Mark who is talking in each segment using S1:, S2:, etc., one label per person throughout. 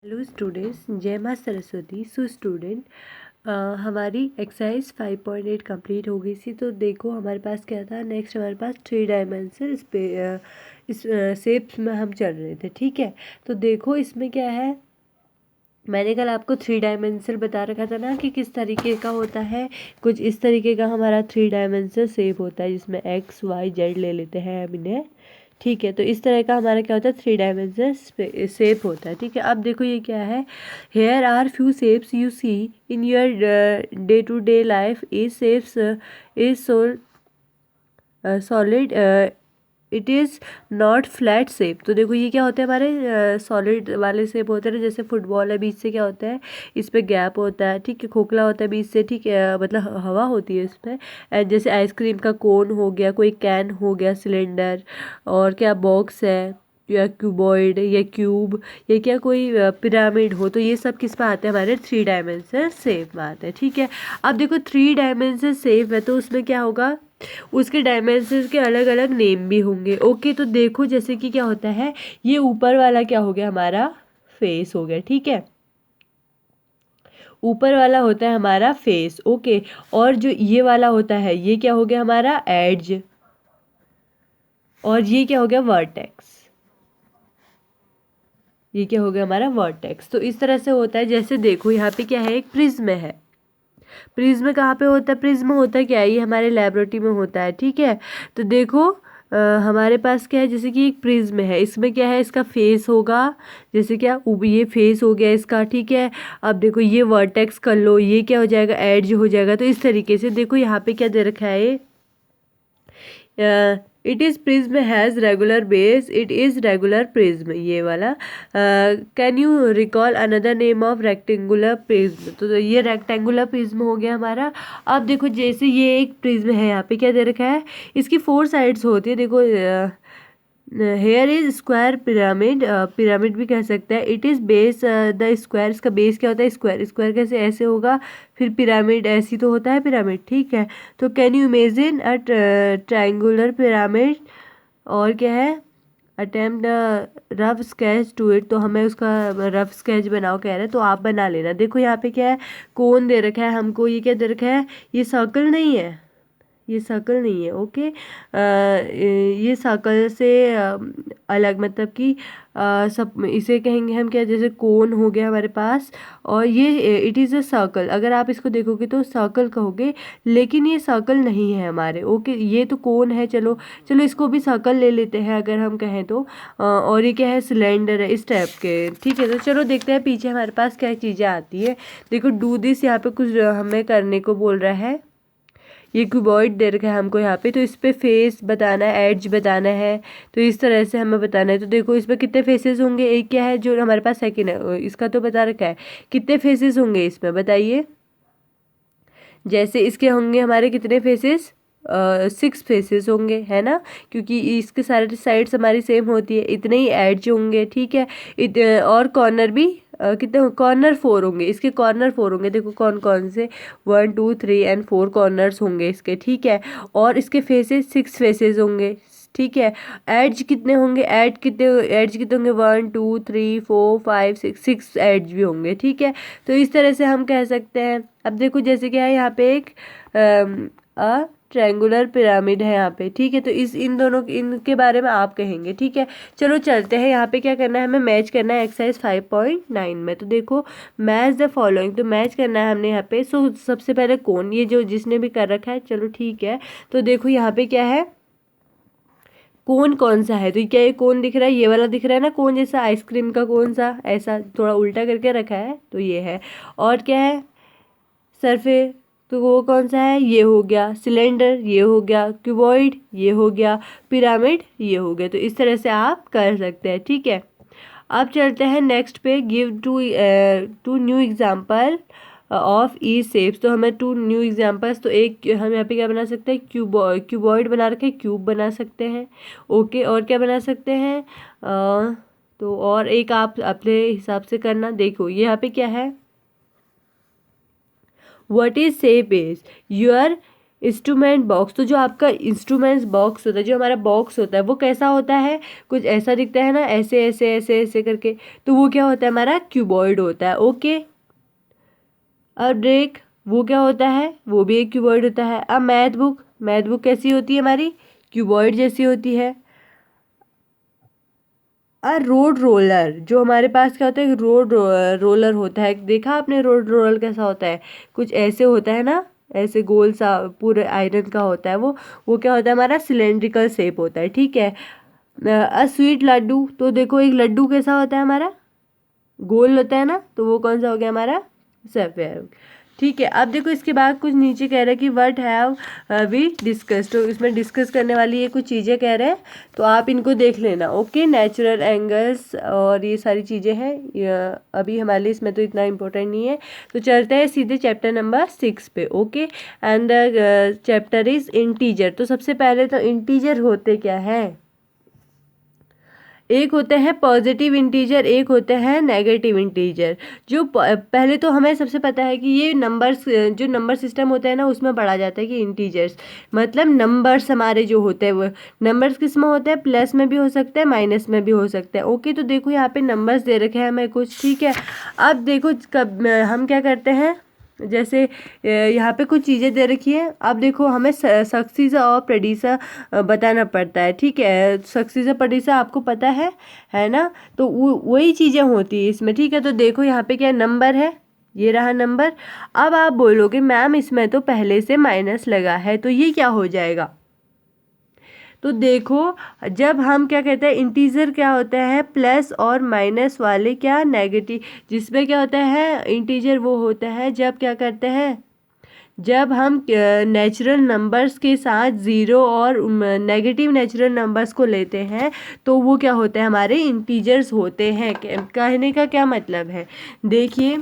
S1: Hello students, जय माँ Saraswati. So student, हमारी एक्सरसाइज 5.8 कंप्लीट हो गई थी। तो देखो हमारे पास क्या था। नेक्स्ट हमारे पास 3 डायमेंशन इस शेप्स में हम चल रहे थे। ठीक है, तो देखो इसमें क्या है। मैंने कल आपको 3 डायमेंशन बता रखा था ना कि किस तरीके का होता है। कुछ इस तरीके का हमारा 3 डायमेंशन शेप होता है, जिसमें एक्स वाई जेड ले लेते हैं हम इन्हें। ठीक है, तो इस तरह का हमारा क्या होता है, 3 डायमेंशन शेप होता है। ठीक है, अब देखो ये क्या है। Here are few shapes you see in your day to day life. Is shapes is solid, it is not flat shape. तो देखो ये क्या होता है, हमारे सॉलिड वाले शेप होते हैं। जैसे फुटबॉल है, बीच से क्या होता है, इस पे गैप होता है। ठीक है, खोखला होता है बीच से। ठीक है, मतलब हवा होती है इस पर। जैसे आइसक्रीम का कोन हो गया, कोई कैन हो गया, सिलेंडर, और क्या बॉक्स है, या क्यूबॉइड या क्यूब, या क्या कोई पिरामिड हो। तो ये सब किस में आते हैं, हमारे 3 डायमेंशन शेप में आते हैं। ठीक है, अब देखो 3 डायमेंशन शेप है तो उसमें क्या होगा, उसके डायमेंशन के अलग अलग नेम भी होंगे। ओके, तो देखो जैसे कि क्या होता है, ये ऊपर वाला क्या हो गया, हमारा फेस हो गया। ठीक है, ऊपर वाला होता है हमारा फेस। ओके, और जो ये वाला होता है, ये क्या हो गया, हमारा एड्ज, और ये क्या हो गया, वर्टेक्स। ये क्या हो गया, हमारा वर्टेक्स। तो इस तरह से होता है। जैसे देखो यहाँ पे क्या है, एक प्रिज्म है। प्रिज्म कहाँ पे होता है, प्रिज्म होता है क्या, ये हमारे लैबोरेटरी में होता है। ठीक है, तो देखो हमारे पास क्या है, जैसे कि एक प्रिज्म है, इसमें क्या है, इसका फेस होगा। जैसे क्या, ये फेस हो गया इसका। ठीक है, अब देखो ये वर्टेक्स कर लो, ये क्या हो जाएगा, एड्ज हो जाएगा। तो इस तरीके से देखो यहाँ पे क्या दे रखा है, it is prism has regular base, it is regular prism, ये वाला। Can you recall another name of rectangular prism. तो ये रेक्टेंगुलर प्रिज्म हो गया हमारा। अब देखो जैसे ये एक प्रिज्म है, यहाँ पे क्या दे रखा है, इसकी 4 साइड्स होती है। देखो here is square pyramid, pyramid भी कह सकते हैं। It is base the square, इसका बेस क्या होता है, स्क्वायर। स्क्वायर कैसे, ऐसे होगा, फिर पिरामिड ऐसी तो होता है पिरामिड। ठीक है, तो can you imagine a triangular pyramid, और क्या है, attempt rough sketch to it. तो हमें उसका रफ स्केच बनाओ कह रहे हैं, तो आप बना लेना। देखो यहाँ पे क्या है, कोन दे रखा है हमको, ये क्या दे रखा है, ये सर्कल नहीं है, ये सर्कल नहीं है। ओके, ये सर्कल से अलग, मतलब कि सब इसे कहेंगे हम क्या, जैसे कोन हो गया हमारे पास, और ये इट इज़ अ सर्कल। अगर आप इसको देखोगे तो सर्कल कहोगे, लेकिन ये सर्कल नहीं है हमारे। ओके, ये तो कोन है। चलो चलो इसको भी सर्कल ले लेते हैं अगर हम कहें तो। और ये क्या है, सिलेंडर है, इस टाइप के। ठीक है, तो चलो देखते हैं पीछे हमारे पास क्या चीज़ें आती है। देखो डू दिस, यहाँ पे कुछ हमें करने को बोल रहा है। ये क्यूबॉइड दे रखा है हमको यहाँ पे, तो इस पे फेस बताना है, एड्ज बताना है। तो इस तरह से हमें बताना है। तो देखो इसमें कितने फेसेस होंगे, एक क्या है जो हमारे पास सेकंड है, इसका तो बता रखा है। कितने फेसेस होंगे इसमें बताइए। जैसे इसके होंगे हमारे कितने फेसेस, 6 फेसेस होंगे, है ना, क्योंकि इसके सारे साइड्स हमारी सेम होती है। इतने ही एड्ज होंगे। ठीक है, और कॉर्नर भी कितने, कॉर्नर 4 होंगे, इसके कॉर्नर 4 होंगे। देखो कौन कौन से, 1 2 3 एंड 4 कॉर्नर्स होंगे इसके। ठीक है, और इसके फेसेस 6 फेसेस होंगे। ठीक है, एड्ज कितने होंगे, एड्ज कितने होंगे, 1 2 3 4 5 6 एड्ज भी होंगे। ठीक है, तो इस तरह से हम कह सकते हैं। अब देखो जैसे क्या है, यहाँ पे एक ट्रायंगुलर पिरामिड है यहाँ पे। ठीक है, तो इन दोनों इनके बारे में आप कहेंगे। ठीक है, चलो चलते हैं। यहाँ पे क्या करना है, हमें मैच करना है एक्सरसाइज 5.9 में। तो देखो मैच द फॉलोइंग, तो मैच करना है हमने यहाँ पे। सो सबसे पहले कौन, ये जो जिसने भी कर रखा है, चलो ठीक है। तो देखो यहाँ पे क्या है, कोन कौन सा है, तो क्या ये कोन दिख रहा है, ये वाला दिख रहा है ना, कोन जैसा, आइसक्रीम का कोन सा, ऐसा थोड़ा उल्टा करके रखा है, तो ये है। और क्या है, सरफे, तो वो कौन सा है, ये हो गया। सिलेंडर ये हो गया, क्यूबॉइड ये हो गया, पिरामिड ये हो गया। तो इस तरह से आप कर सकते हैं। ठीक है, अब चलते हैं नेक्स्ट पे। Give two new example of ई शेप्स। तो हमें 2 न्यू एग्जाम्पल्स, तो एक हम यहाँ पे क्या बना सकते हैं, क्यूबॉइड बना रखे, क्यूब बना सकते हैं। ओके, और क्या बना सकते हैं, तो और एक आप अपने हिसाब से करना। देखो ये यहाँ पे क्या है, what is shape is your instrument box, तो जो आपका इंस्ट्रूमेंट्स बॉक्स होता है, जो हमारा बॉक्स होता है वो कैसा होता है, कुछ ऐसा दिखता है ना, ऐसे ऐसे ऐसे ऐसे करके, तो वो क्या होता है, हमारा क्यूबॉइड होता है। ओके। अब ड्रेक, वो क्या होता है, वो भी एक क्यूबॉइड होता है। अब मैथ बुक, मैथ बुक कैसी होती है हमारी, क्यूबॉइड जैसी होती है। रोड रोलर, जो हमारे पास क्या होता है, रोड रोलर होता है, देखा आपने रोड रोलर कैसा होता है, कुछ ऐसे होता है ना, ऐसे गोल सा पूरे आयरन का होता है वो क्या होता है, हमारा सिलेंड्रिकल शेप होता है। ठीक है। स्वीट लड्डू, तो देखो एक लड्डू कैसा होता है हमारा, गोल होता है ना, तो वो कौन सा हो गया हमारा, सफेयर। ठीक है। अब देखो इसके बाद कुछ नीचे कह रहा है कि व्हाट हैव वी डिस्कस, तो इसमें डिस्कस करने वाली ये कुछ चीज़ें कह रहे हैं, तो आप इनको देख लेना। ओके। नेचुरल एंगल्स और ये सारी चीज़ें हैं, अभी हमारे लिए इसमें तो इतना इम्पोर्टेंट नहीं है, तो चलते हैं सीधे चैप्टर नंबर 6 पे। Okay. And the chapter is integer. तो सबसे पहले तो इंटीजर होते क्या है, एक होते हैं पॉजिटिव इंटीजर, एक होते हैं नेगेटिव इंटीजर। जो पहले तो हमें सबसे पता है कि ये नंबर्स, जो नंबर सिस्टम होता है ना, उसमें पढ़ा जाता है कि इंटीजर्स मतलब नंबर्स हमारे जो होते हैं, वो नंबर्स किस में होते हैं, प्लस में भी हो सकते हैं, माइनस में भी हो सकते हैं। ओके। तो देखो यहाँ पे नंबर्स दे रखे हैं हमें कुछ। ठीक है। अब देखो कब हम क्या करते हैं, जैसे यहाँ पे कुछ चीज़ें दे रखी है, अब देखो हमें सक्सीजर और प्रेडिसर बताना पड़ता है। ठीक है। सक्सीजर प्रेडिसर आपको पता है ना, तो वही चीज़ें होती है इसमें। ठीक है। तो देखो यहाँ पे क्या नंबर है, ये रहा नंबर। अब आप बोलोगे मैम इसमें तो पहले से माइनस लगा है, तो ये क्या हो जाएगा, तो देखो जब हम क्या कहते हैं, इंटीजर क्या होता है, प्लस और माइनस वाले क्या नेगेटिव, जिसमें क्या होता है इंटीजर वो होता है जब क्या करते हैं, जब हम नेचुरल नंबर्स के साथ ज़ीरो और नेगेटिव नेचुरल नंबर्स को लेते हैं, तो वो क्या होते हैं, हमारे इंटीजर्स होते हैं। कहने का क्या मतलब है, देखिए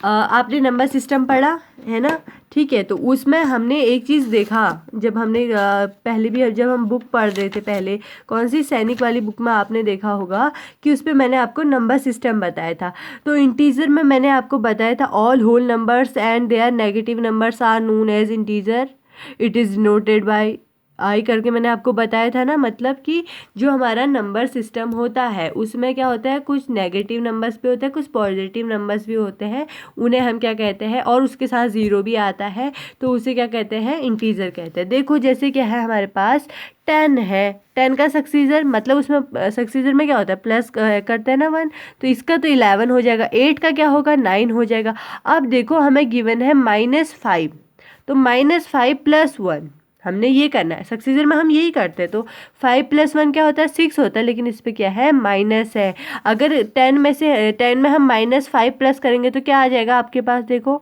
S1: आपने नंबर सिस्टम पढ़ा है ना। ठीक है। तो उसमें हमने एक चीज़ देखा, जब हमने पहले भी जब हम बुक पढ़ रहे थे, पहले कौन सी सैनिक वाली बुक में आपने देखा होगा कि उस पर मैंने आपको नंबर सिस्टम बताया था। तो इंटीजर में मैंने आपको बताया था all whole numbers and their negative numbers are known as integer, it is noted by I करके मैंने आपको बताया था ना। मतलब कि जो हमारा नंबर सिस्टम होता है उसमें क्या होता है, कुछ नेगेटिव नंबर्स भी होते हैं, कुछ पॉजिटिव नंबर्स भी होते हैं, उन्हें हम क्या कहते हैं, और उसके साथ ज़ीरो भी आता है, तो उसे क्या कहते हैं, इंटीजर कहते हैं। देखो जैसे क्या है हमारे पास 10 है, 10 का सक्सीजर, मतलब उसमें सक्सीजर में क्या होता है, प्लस करते हैं ना 1, तो इसका तो 11 हो जाएगा, 8 का क्या होगा, 9 हो जाएगा। अब देखो हमें गिवन है -5, तो -5 + 1 हमने ये करना है, सक्सीजर में हम यही करते हैं। तो 5 + 1 क्या होता है, 6 होता है, लेकिन इस पे क्या है, माइनस है। अगर 10 में से 10 में हम -5 प्लस करेंगे तो क्या आ जाएगा आपके पास, देखो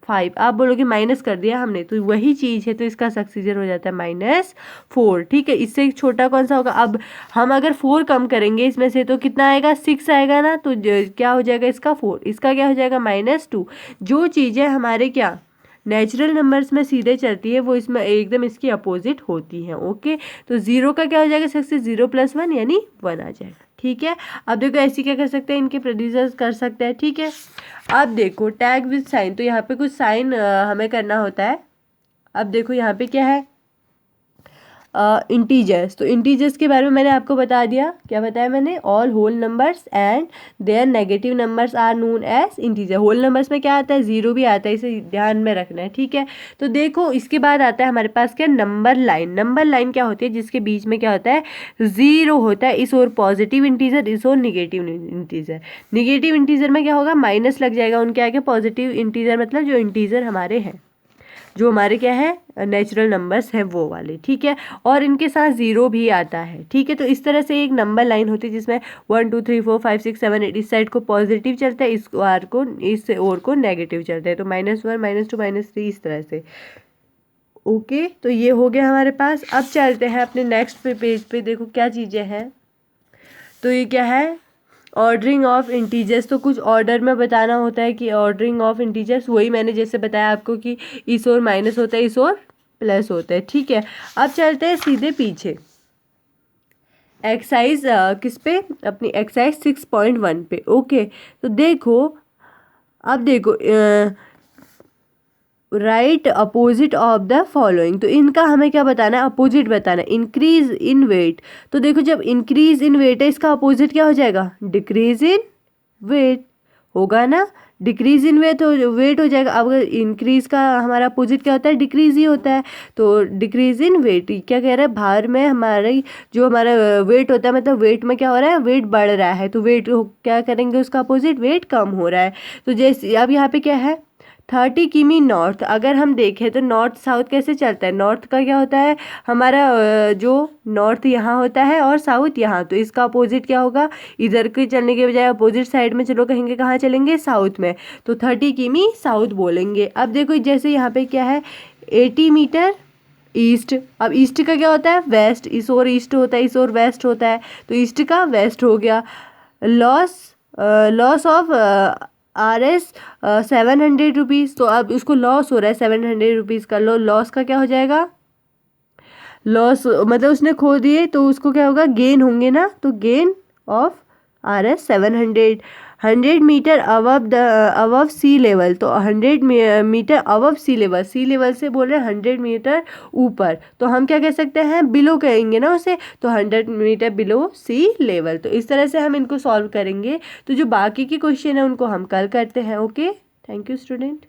S1: 5, आप बोलोगे माइनस कर दिया हमने, तो वही चीज़ है, तो इसका सक्सीजर हो जाता है -4। ठीक है। इससे एक छोटा कौन सा होगा, अब हम अगर 4 कम करेंगे इसमें से तो कितना आएगा, 6 आएगा ना, तो क्या हो जाएगा इसका 4, इसका क्या हो जाएगा -2। जो चीज़ें हमारे क्या नेचुरल नंबर्स में सीधे चलती है वो इसमें एकदम इसकी अपोजिट होती हैं। ओके। तो 0 का क्या हो जाएगा, सक्सेस 0 + 1 यानी 1 आ जाएगा। ठीक है। अब देखो ऐसी क्या कर सकते हैं, इनके प्रोड्यूसर्स कर सकते हैं। ठीक है। अब देखो टैग विद साइन, तो यहाँ पे कुछ साइन हमें करना होता है। अब देखो यहाँ पे क्या है, इंटीजर्स, तो इंटीजर्स के बारे में मैंने आपको बता दिया, क्या बताया मैंने, all whole numbers and their negative numbers are known as integer. Whole numbers में क्या आता है, ज़ीरो भी आता है, इसे ध्यान में रखना है। ठीक है। तो देखो इसके बाद आता है हमारे पास क्या, नंबर लाइन। नंबर लाइन क्या होती है, जिसके बीच में क्या होता है, ज़ीरो होता है, इस ओर पॉजिटिव इंटीजर, इस ओर निगेटिव इंटीजर। निगेटिव इंटीजर में क्या होगा, माइनस लग जाएगा उनके आगे, पॉजिटिव इंटीजर मतलब जो इंटीजर हमारे हैं, जो हमारे क्या है नेचुरल नंबर्स हैं वो वाले। ठीक है। और इनके साथ ज़ीरो भी आता है। ठीक है। तो इस तरह से एक नंबर लाइन होती है जिसमें 1 2 3 4 5 6 7 8 इस साइड को पॉजिटिव चलता है, इस आर को, इस ओर को नेगेटिव चलता है, तो -1 -2 -3 इस तरह से। ओके। तो ये हो गया हमारे पास। अब चलते हैं अपने नेक्स्ट पेज पे, देखो क्या चीज़ें हैं। तो ये क्या है, ऑर्डरिंग ऑफ इंटीजर्स, तो कुछ ऑर्डर में बताना होता है कि ऑर्डरिंग ऑफ इंटीजर्स, वही मैंने जैसे बताया आपको कि इस ओर माइनस होता है, इस ओर प्लस होता है। ठीक है। अब चलते हैं सीधे पीछे एक्सरसाइज किस पे, अपनी एक्सरसाइज 6.1 पे। ओके। तो देखो अब देखो right opposite of the following. तो इनका हमें क्या बताना है, अपोजिट बताना है। इंक्रीज इन वेट, तो देखो जब इंक्रीज इन वेट है इसका अपोजिट क्या हो जाएगा, डिक्रीज इन वेट होगा ना, डिक्रीज इन वेट हो जाएगा। अब अगर इंक्रीज का हमारा अपोजिट क्या होता है, डिक्रीज ही होता है। तो डिक्रीज इन वेट क्या कह रहा है, भार में हमारी जो हमारा वेट होता है, मतलब वेट में क्या हो रहा है, वेट बढ़ रहा है, तो वेट क्या करेंगे उसका अपोजिट, वेट कम हो रहा है। तो जैसे अब यहाँ पे क्या है 30 किमी नॉर्थ, अगर हम देखें तो नॉर्थ साउथ कैसे चलता है, नॉर्थ का क्या होता है हमारा जो नॉर्थ यहाँ होता है और साउथ यहाँ, तो इसका अपोजिट क्या होगा, इधर के चलने के बजाय अपोजिट साइड में चलो कहेंगे, कहाँ चलेंगे, साउथ में, तो 30 किमी साउथ बोलेंगे। अब देखो जैसे यहाँ पे क्या है 80 मीटर ईस्ट, अब ईस्ट का क्या होता है, वेस्ट, इस ओर ईस्ट होता है, इस ओर वेस्ट होता है, तो ईस्ट का वेस्ट हो गया। लॉस ऑफ RS 700 रुपीज़, तो अब उसको लॉस हो रहा है 700 रुपीज़ का, लॉस का क्या हो जाएगा, लॉस मतलब उसने खो दिए तो उसको क्या होगा, गेन होंगे ना, तो gain of RS 700। 100 metre above sea level, तो 100 मीटर अबव सी लेवल से बोल रहे हैं 100 मीटर ऊपर, तो हम क्या कह सकते हैं, बिलो कहेंगे ना उसे, तो 100 मीटर बिलो सी लेवल। तो इस तरह से हम इनको सॉल्व करेंगे। तो जो बाकी के क्वेश्चन है उनको हम कल करते हैं। Okay, thank you student.